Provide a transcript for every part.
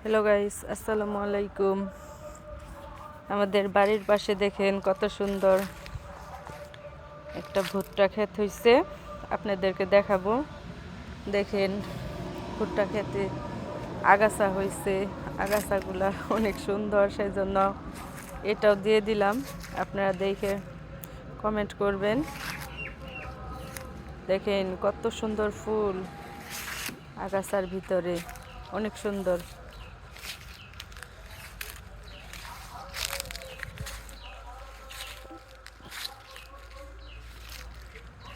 Hello guys, আসসালামু আলাইকুম। আমাদের বাড়ির পাশে দেখেন কত সুন্দর একটা ভুট্টা ক্ষেত হইছে। আপনাদেরকে দেখাবো। দেখেন ভুট্টা ক্ষেতে আগাছা হইছে, আগাছাগুলা অনেক সুন্দর, সেই জন্য এটাও দিয়ে দিলাম। আপনারা দেখে কমেন্ট করবেন। দেখেন কত সুন্দর ফুল আগাছার ভিতরে, অনেক সুন্দর।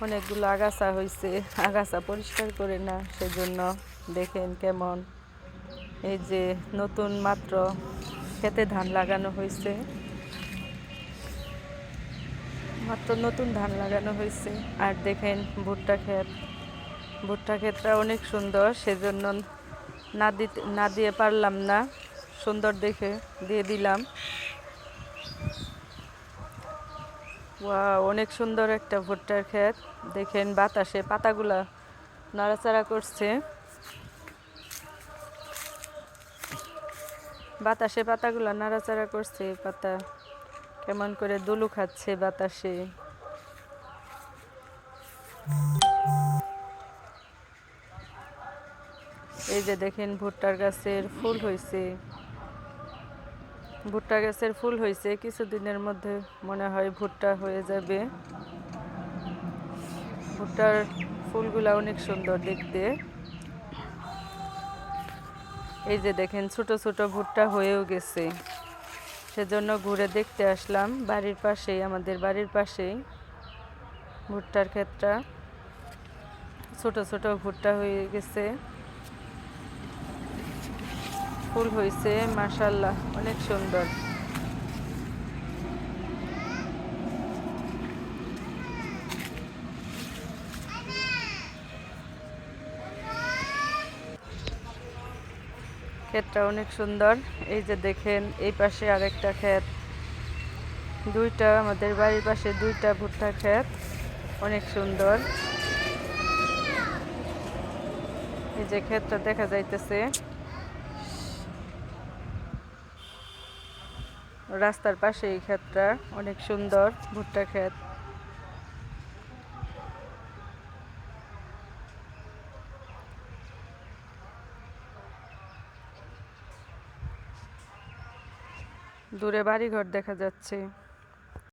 অনেকগুলো আগাছা হয়েছে, আগাছা পরিষ্কার করে না, সেজন্য দেখেন কেমন। এই যে নতুন মাত্র খেতে ধান লাগানো হয়েছে, মাত্র নতুন ধান লাগানো হয়েছে। আর দেখেন ভুট্টা ক্ষেতটা অনেক সুন্দর, সেজন্য না দিয়ে পারলাম না, সুন্দর দেখে দিয়ে দিলাম। অনেক সুন্দর একটা ভুট্টার ক্ষেত। দেখেন বাতাসে পাতাগুলা নাড়াচাড়া করছে, বাতাসে পাতাগুলা নাড়াচাড়া করছে। পাতা কেমন করে দুলু খাচ্ছে বাতাসে। এই যে দেখেন ভুট্টার গাছের ফুল হয়েছে, ভুট্টা গাছের ফুল হয়েছে। কিছুদিনের মধ্যে মনে হয় ভুট্টা হয়ে যাবে। ভুট্টার ফুলগুলা অনেক সুন্দর দেখতে। এই যে দেখেন ছোট ছোট ভুট্টা হয়েও গেছে, সেজন্য ঘুরে দেখতে আসলাম। বাড়ির পাশেই, আমাদের বাড়ির পাশেই ভুট্টার ক্ষেতটা, ছোট ছোট ভুট্টা হয়ে গেছে, ফুল হয়েছে, মাশাআল্লাহ অনেক সুন্দর। ক্ষেতটা অনেক সুন্দর। এই যে দেখেন এই পাশে আরেকটা ক্ষেত, দুইটা, আমাদের বাড়ির পাশে দুইটা ভুট্টা ক্ষেত, অনেক সুন্দর। এই যে ক্ষেতটা দেখা যাইতেছে রাস্তার পাশে, এই ক্ষেতটা অনেক সুন্দর ভুট্টা ক্ষেত। দূরে বাড়িঘর দেখা যাচ্ছে।